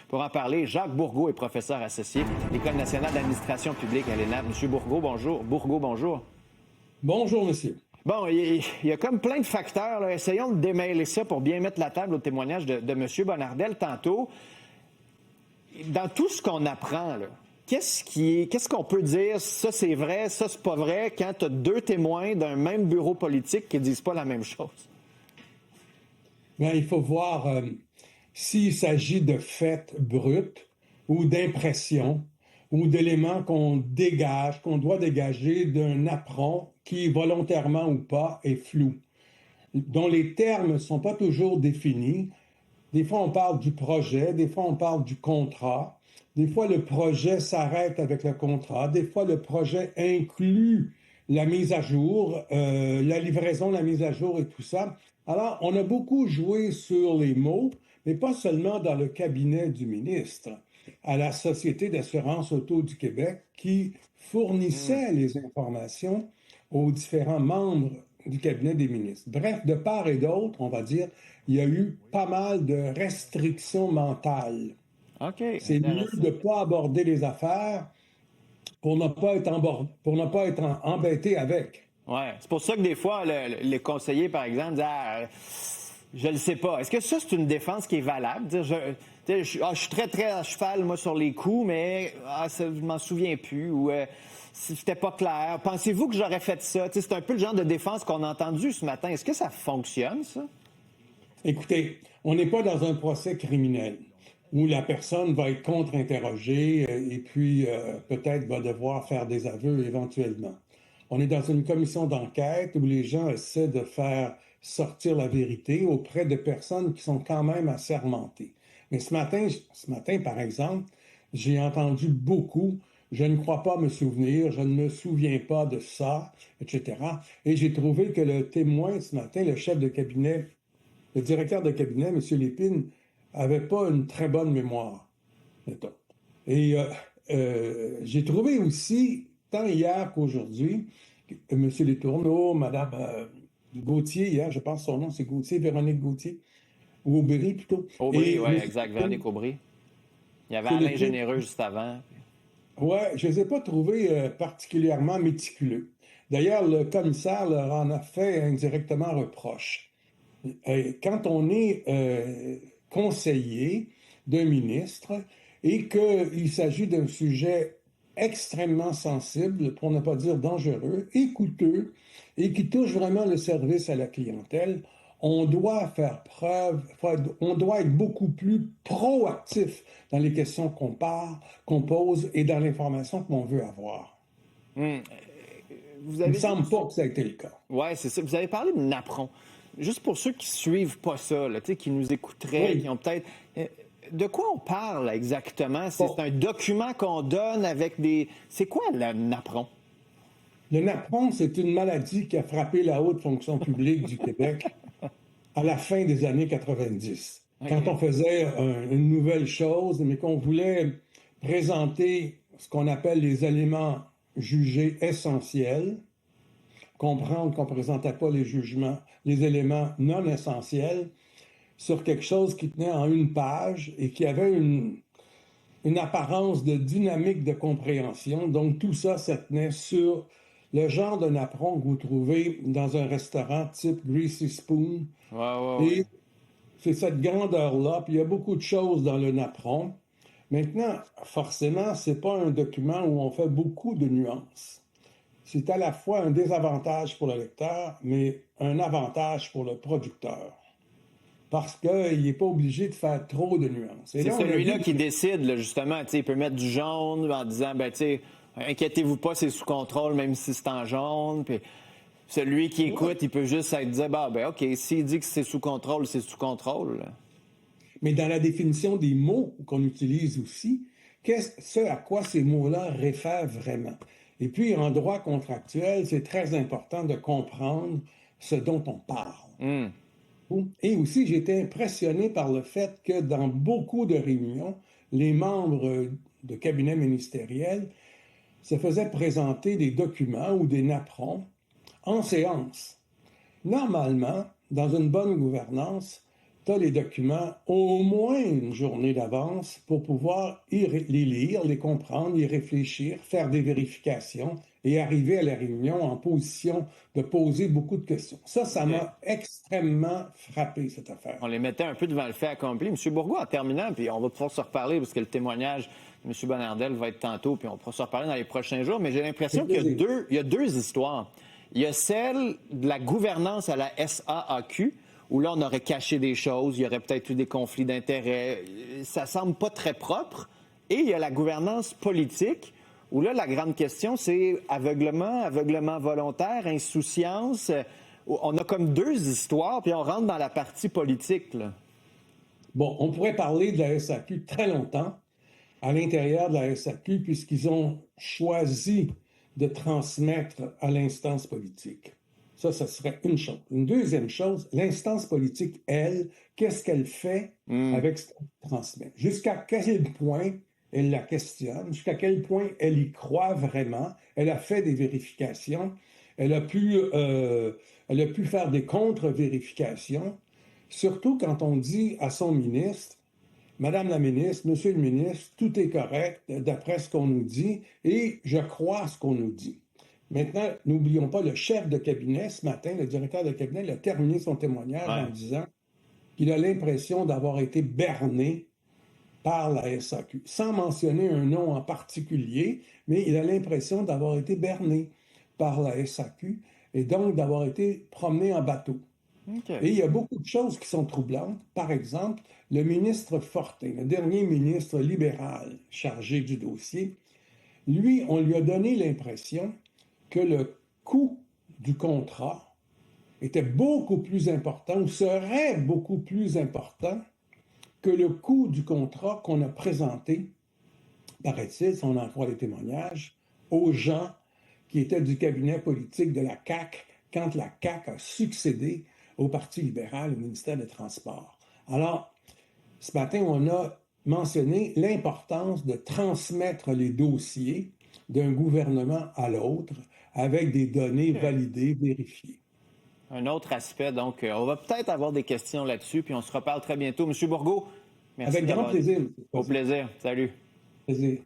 Pour en parler, Jacques Bourgault est professeur associé à l'École nationale d'administration publique à l'ENAP. Monsieur Bourgault, bonjour. Bonjour, monsieur. Bon, il y a comme plein de facteurs, là. Essayons de démêler ça pour bien mettre la table au témoignage de M. Bonnardel tantôt. Dans tout ce qu'on apprend, là, qu'est-ce qu'on peut dire, ça c'est vrai, ça c'est pas vrai, quand tu as deux témoins d'un même bureau politique qui disent pas la même chose? Bien, il faut voir s'il s'agit de faits bruts ou d'impressions ou d'éléments qu'on doit dégager d'un apron qui, volontairement ou pas, est flou, dont les termes ne sont pas toujours définis. Des fois, on parle du projet, des fois, on parle du contrat. Des fois, le projet s'arrête avec le contrat. Des fois, le projet inclut la mise à jour, la livraison, la mise à jour et tout ça. Alors, on a beaucoup joué sur les mots, mais pas seulement dans le cabinet du ministre, à la Société d'assurance auto du Québec qui fournissait les informations aux différents membres du cabinet des ministres. Bref, de part et d'autre, on va dire, il y a eu pas mal de restrictions mentales. OK. C'est mieux de ne pas aborder les affaires pour ne pas être embêté avec. Oui, c'est pour ça que des fois, les conseillers, par exemple, disent je ne le sais pas. Est-ce que ça, c'est une défense qui est valable? Dire, je suis très, très à cheval, moi, sur les coups, mais je m'en souviens plus. Ou c'était pas clair. Pensez-vous que j'aurais fait ça? C'est un peu le genre de défense qu'on a entendu ce matin. Est-ce que ça fonctionne, ça? Écoutez, on n'est pas dans un procès criminel où la personne va être contre-interrogée et puis peut-être va devoir faire des aveux éventuellement. On est dans une commission d'enquête où les gens essaient de faire sortir la vérité auprès de personnes qui sont quand même assermentées. Mais ce matin, par exemple, j'ai entendu beaucoup « je ne crois pas me souvenir, je ne me souviens pas de ça », etc. Et j'ai trouvé que le témoin ce matin, le chef de cabinet, le directeur de cabinet, M. Lépine, n'avait pas une très bonne mémoire, mettons. Et j'ai trouvé aussi, tant hier qu'aujourd'hui, M. Letourneau, Mme Gauthier, hier, je pense son nom, c'est Gauthier, Véronique Gauthier, ou Aubry plutôt. Aubry, oui, exact, Véronique Aubry. Il y avait Alain Généreux juste avant. Oui, je ne les ai pas trouvés particulièrement méticuleux. D'ailleurs, le commissaire leur en a fait indirectement reproche. Quand on est conseiller d'un ministre et qu'il s'agit d'un sujet extrêmement sensible, pour ne pas dire dangereux, et coûteux, et qui touche vraiment le service à la clientèle, on doit faire preuve, on doit être beaucoup plus proactif dans les questions qu'on pose et dans l'information qu'on veut avoir. Il ne me semble pas que ça a été le cas. Oui, c'est ça. Vous avez parlé de napperon. Juste pour ceux qui ne suivent pas ça, là, qui nous écouteraient, oui. Qui ont peut-être... De quoi on parle exactement? C'est un document qu'on donne avec des... C'est quoi le napperon? Le napperon, c'est une maladie qui a frappé la haute fonction publique du Québec à la fin des années 90. Okay. Quand on faisait une nouvelle chose, mais qu'on voulait présenter ce qu'on appelle les éléments jugés essentiels, comprendre qu'on ne présentait pas les éléments non essentiels sur quelque chose qui tenait en une page et qui avait une apparence de dynamique de compréhension. Donc, tout ça, ça tenait sur le genre de napperon que vous trouvez dans un restaurant type Greasy Spoon. Et c'est cette grandeur-là. Puis il y a beaucoup de choses dans le napperon. Maintenant, forcément, ce n'est pas un document où on fait beaucoup de nuances. C'est à la fois un désavantage pour le lecteur, mais un avantage pour le producteur. Parce qu'il n'est pas obligé de faire trop de nuances. C'est celui-là qui décide, là, justement. Il peut mettre du jaune en disant, inquiétez-vous pas, c'est sous contrôle, même si c'est en jaune. Puis celui qui écoute, il peut juste dire, OK, s'il dit que c'est sous contrôle, c'est sous contrôle. Là. Mais dans la définition des mots qu'on utilise aussi, ce à quoi ces mots-là réfèrent vraiment? Et puis, en droit contractuel, c'est très important de comprendre ce dont on parle. Et aussi, j'ai été impressionné par le fait que dans beaucoup de réunions, les membres de cabinets ministériels se faisaient présenter des documents ou des napperons en séance. Normalement, dans une bonne gouvernance, tu as les documents au moins une journée d'avance pour pouvoir les lire, les comprendre, y réfléchir, faire des vérifications et arriver à la réunion en position de poser beaucoup de questions. Ça m'a extrêmement frappé, cette affaire. On les mettait un peu devant le fait accompli. M. Bourgault, en terminant, puis on va pouvoir se reparler parce que le témoignage de M. Bonnardel va être tantôt, puis on pourra se reparler dans les prochains jours, mais j'ai l'impression qu'il y a deux histoires. Il y a celle de la gouvernance à la SAAQ, où là, on aurait caché des choses, il y aurait peut-être eu des conflits d'intérêts. Ça semble pas très propre. Et il y a la gouvernance politique, où là, la grande question, c'est aveuglement volontaire, insouciance. On a comme deux histoires, puis on rentre dans la partie politique, là. Bon, on pourrait parler de la SAQ très longtemps à l'intérieur de la SAQ, puisqu'ils ont choisi de transmettre à l'instance politique. Ça serait une chose. Une deuxième chose, l'instance politique, elle, qu'est-ce qu'elle fait avec ce qu'elle transmet? Jusqu'à quel point elle la questionne? Jusqu'à quel point elle y croit vraiment? Elle a fait des vérifications. Elle a pu faire des contre-vérifications. Surtout quand on dit à son ministre, Madame la ministre, Monsieur le ministre, tout est correct d'après ce qu'on nous dit et je crois ce qu'on nous dit. Maintenant, n'oublions pas, le chef de cabinet, ce matin, le directeur de cabinet, il a terminé son témoignage en disant qu'il a l'impression d'avoir été berné par la SAQ, sans mentionner un nom en particulier, mais il a l'impression d'avoir été berné par la SAQ et donc d'avoir été promené en bateau. Okay. Et il y a beaucoup de choses qui sont troublantes. Par exemple, le ministre Fortin, le dernier ministre libéral chargé du dossier, lui, on lui a donné l'impression que le coût du contrat était beaucoup plus important ou serait beaucoup plus important que le coût du contrat qu'on a présenté, paraît-il, si on en croit les témoignages, aux gens qui étaient du cabinet politique de la CAQ quand la CAQ a succédé au Parti libéral, au ministère des Transports. Alors, ce matin, on a mentionné l'importance de transmettre les dossiers d'un gouvernement à l'autre avec des données validées, vérifiées. Un autre aspect, donc, on va peut-être avoir des questions là-dessus, puis on se reparle très bientôt. M. Bourgault, merci. Avec grand plaisir. Au plaisir. Salut. Plaisir.